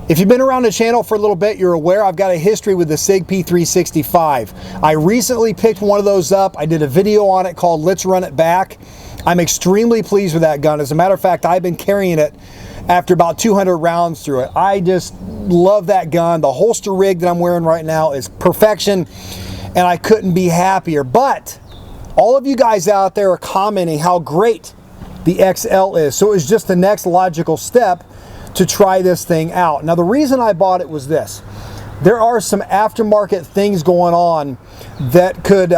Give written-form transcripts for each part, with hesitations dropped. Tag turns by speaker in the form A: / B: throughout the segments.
A: If you've been around the channel for a little bit, you're aware I've got a history with the Sig P365. I recently picked one of those up. I did a video on it called Let's Run It Back. I'm extremely pleased with that gun. As a matter of fact, I've been carrying it after about 200 rounds through it. I just love that gun. The holster rig that I'm wearing right now is perfection, and I couldn't be happier. But all of you guys out there are commenting how great the XL is. So it was just the next logical step to try this thing out. Now, the reason I bought it was this. There are some aftermarket things going on that could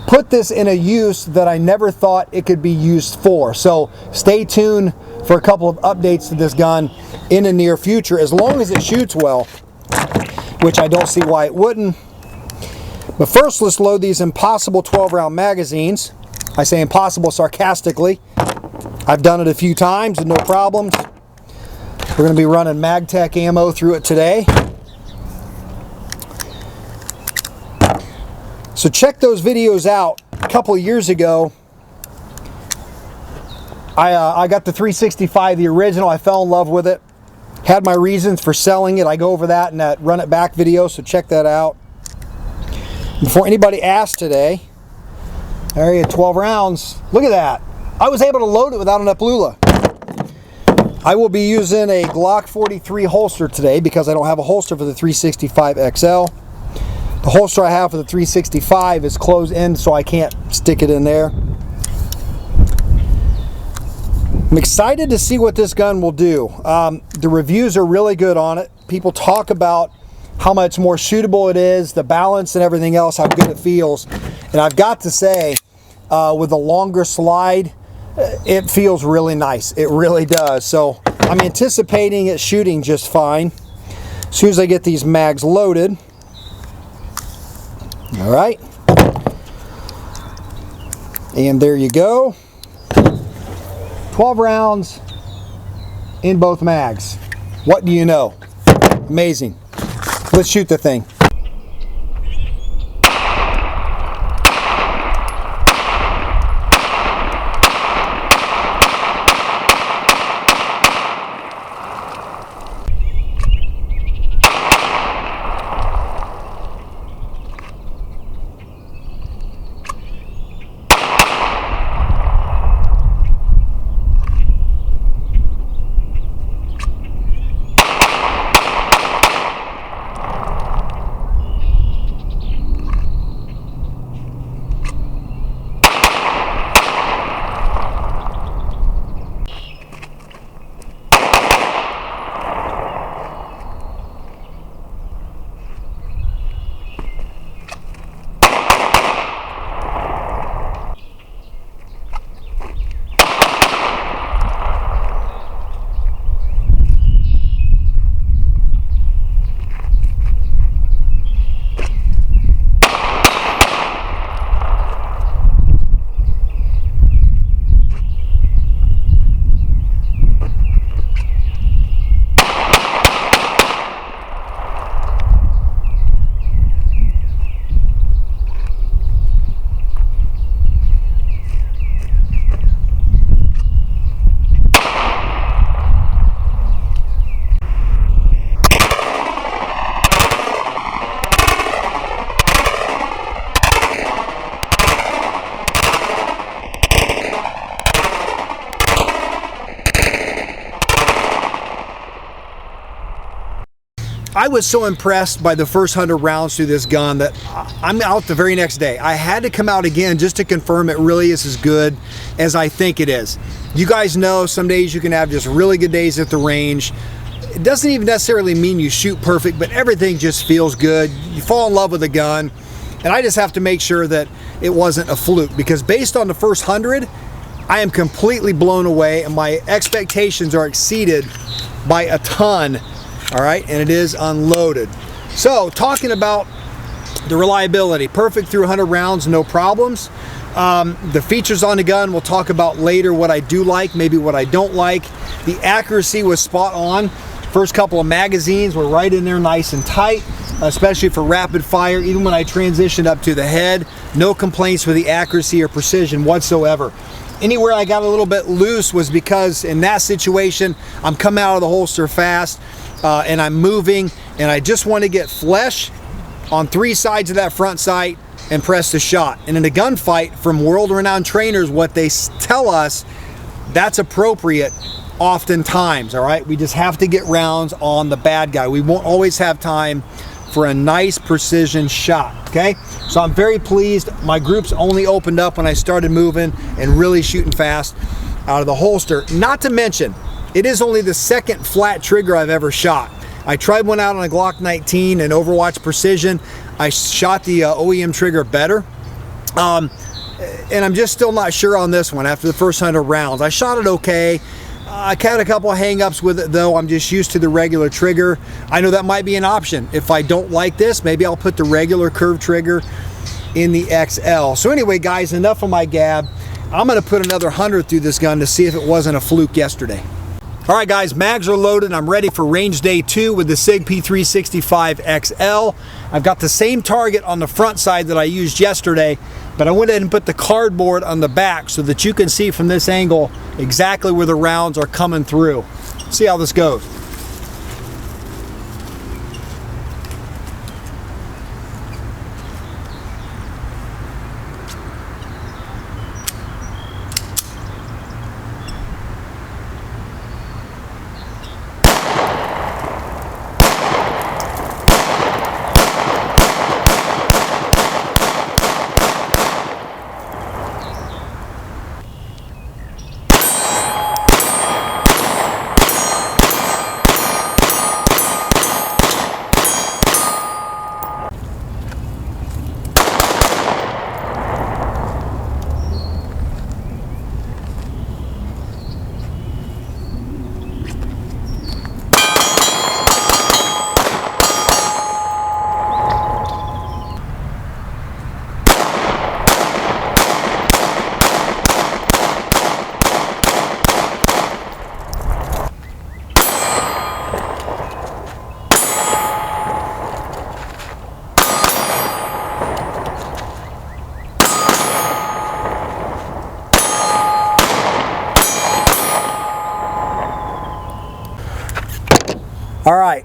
A: put this in a use that I never thought it could be used for. So stay tuned for a couple of updates to this gun in the near future, as long as it shoots well, which I don't see why it wouldn't. But first, let's load these impossible 12-round magazines. I say impossible sarcastically. I've done it a few times and no problems. We're going to be running MagTech ammo through it today. So check those videos out. A couple of years ago, I got the 365, the original. I fell in love with it. Had my reasons for selling it. I go over that in that Run It Back video, so check that out. Before anybody asks today, there you go, 12 rounds. Look at that. I was able to load it without an Uplula. I will be using a Glock 43 holster today because I don't have a holster for the 365 XL. The holster I have for the 365 is closed in, so I can't stick it in there. I'm excited to see what this gun will do. The reviews are really good on it. People talk about how much more shootable it is, the balance and everything else, how good it feels. And I've got to say, with a longer slide, it feels really nice. It really does. So I'm anticipating it shooting just fine as soon as I get these mags loaded. All right. And there you go. 12 rounds in both mags. What do you know? Amazing. Let's shoot the thing. I was so impressed by the first 100 rounds through this gun that I'm out the very next day. I had to come out again just to confirm it really is as good as I think it is. You guys know some days you can have just really good days at the range. It doesn't even necessarily mean you shoot perfect, but everything just feels good. You fall in love with the gun, and I just have to make sure that it wasn't a fluke, because based on the first 100, I am completely blown away, and my expectations are exceeded by a ton. All right, and it is unloaded. So talking about the reliability, perfect through 100 rounds, no problems. The features on the gun we'll talk about later, what I do like, maybe what I don't like. The accuracy was spot on. First couple of magazines were right in there nice and tight, especially for rapid fire. Even when I transitioned up to the head, no complaints with the accuracy or precision whatsoever. Anywhere I got a little bit loose was because in that situation, I'm coming out of the holster fast and I'm moving, and I just want to get flesh on 3 sides of that front sight and press the shot. And in a gunfight, from world-renowned trainers, what they tell us, that's appropriate oftentimes, all right? We just have to get rounds on the bad guy. We won't always have time for a nice precision shot, okay? So I'm very pleased. My groups only opened up when I started moving and really shooting fast out of the holster. Not to mention, it is only the second flat trigger I've ever shot. I tried one out on a Glock 19 and Overwatch Precision. I shot the OEM trigger better. And I'm just still not sure on this one after the first 100 rounds. I shot it okay. I had a couple of hang-ups with it though. I'm just used to the regular trigger. I know that might be an option. If I don't like this, maybe I'll put the regular curved trigger in the XL. So anyway, guys, enough of my gab. I'm gonna put another 100 through this gun to see if it wasn't a fluke yesterday. All right, guys, mags are loaded. I'm ready for range day 2 with the Sig P365 XL. I've got the same target on the front side that I used yesterday, but I went ahead and put the cardboard on the back so that you can see from this angle exactly where the rounds are coming through. See how this goes. All right,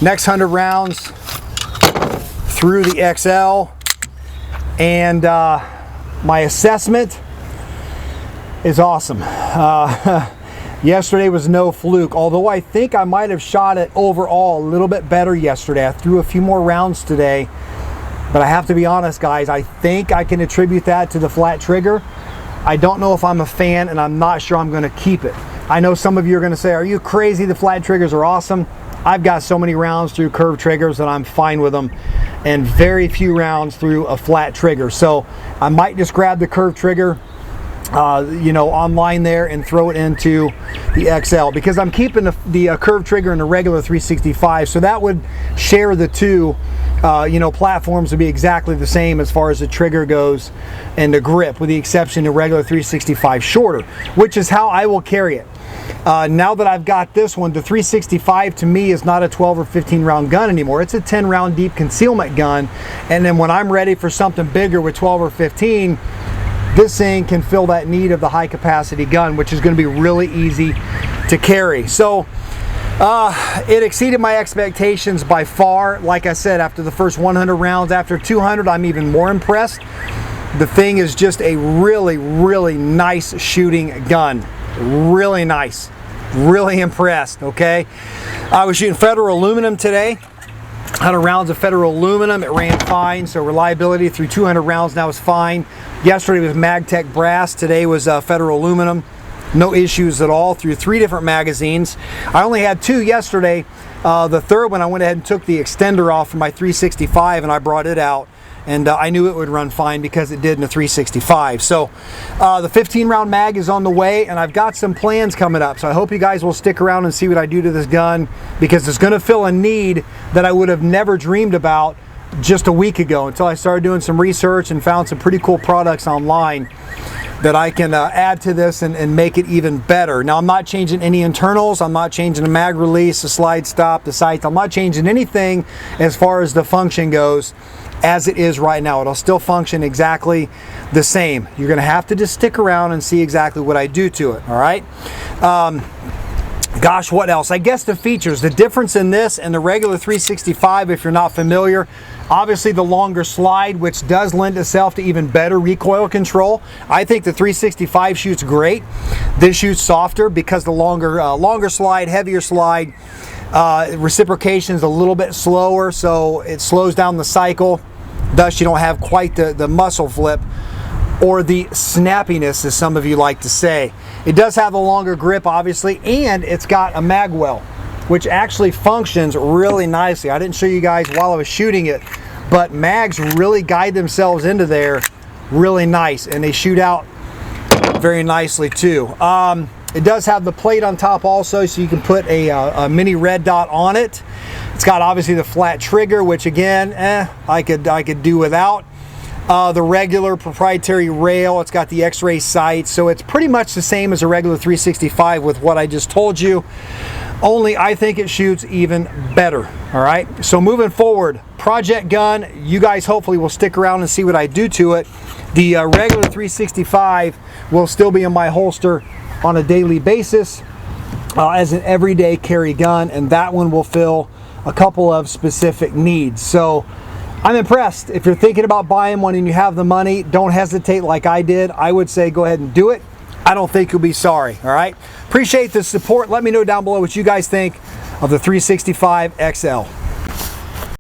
A: next 100 rounds through the XL, and my assessment is awesome. Yesterday was no fluke, although I think I might have shot it overall a little bit better yesterday. I threw a few more rounds today, but I have to be honest, guys, I think I can attribute that to the flat trigger. I don't know if I'm a fan, and I'm not sure I'm going to keep it. I know some of you are going to say, are you crazy? The flat triggers are awesome. I've got so many rounds through curved triggers that I'm fine with them, and very few rounds through a flat trigger. So I might just grab the curved trigger, you know, online there and throw it into the XL, because I'm keeping the curved trigger in the regular 365. So that would share the two, you know, platforms would be exactly the same as far as the trigger goes and the grip, with the exception of regular 365 shorter, which is how I will carry it. Now that I've got this one, the 365 to me is not a 12 or 15 round gun anymore. It's a 10 round deep concealment gun. And then when I'm ready for something bigger with 12 or 15, this thing can fill that need of the high capacity gun, which is going to be really easy to carry. So it exceeded my expectations by far. Like I said, after the first 100 rounds, after 200, I'm even more impressed. The thing is just a really, really nice shooting gun. Really nice. Really impressed, okay? I was shooting federal aluminum today. 100 rounds of federal aluminum. It ran fine, so reliability through 200 rounds now is fine. Yesterday was MagTech brass. Today was federal aluminum. No issues at all through 3 different magazines. I only had 2 yesterday. The third one, I went ahead and took the extender off from my 365 and I brought it out. And I knew it would run fine because it did in the 365. So the 15 round mag is on the way, and I've got some plans coming up. So I hope you guys will stick around and see what I do to this gun, because it's going to fill a need that I would have never dreamed about just a week ago, until I started doing some research and found some pretty cool products online that I can add to this and make it even better. Now, I'm not changing any internals. I'm not changing the mag release, the slide stop, the sights. I'm not changing anything as far as the function goes. as it is right now. It'll still function exactly the same. You're going to have to just stick around and see exactly what I do to it, all right? Gosh, what else? I guess the features, the difference in this and the regular 365, if you're not familiar, obviously the longer slide, which does lend itself to even better recoil control. I think the 365 shoots great. This shoots softer because the longer slide, heavier slide, reciprocation is a little bit slower, so it slows down the cycle. Thus, you don't have quite the muscle flip or the snappiness, as some of you like to say. It does have a longer grip, obviously, and it's got a mag well, which actually functions really nicely. I didn't show you guys while I was shooting it, but mags really guide themselves into there really nice, and they shoot out very nicely too. It does have the plate on top also, so you can put a mini red dot on it. It's got obviously the flat trigger, which again, I could do without. The regular proprietary rail, it's got the X-ray sights, so it's pretty much the same as a regular 365 with what I just told you, only I think it shoots even better. All right, so moving forward, project gun, you guys hopefully will stick around and see what I do to it. The regular 365 will still be in my holster on a daily basis as an everyday carry gun, and that one will fill a couple of specific needs. So I'm impressed. If you're thinking about buying one and you have the money, don't hesitate like I did. I would say go ahead and do it. I don't think you'll be sorry, all right? Appreciate the support. Let me know down below what you guys think of the 365 XL.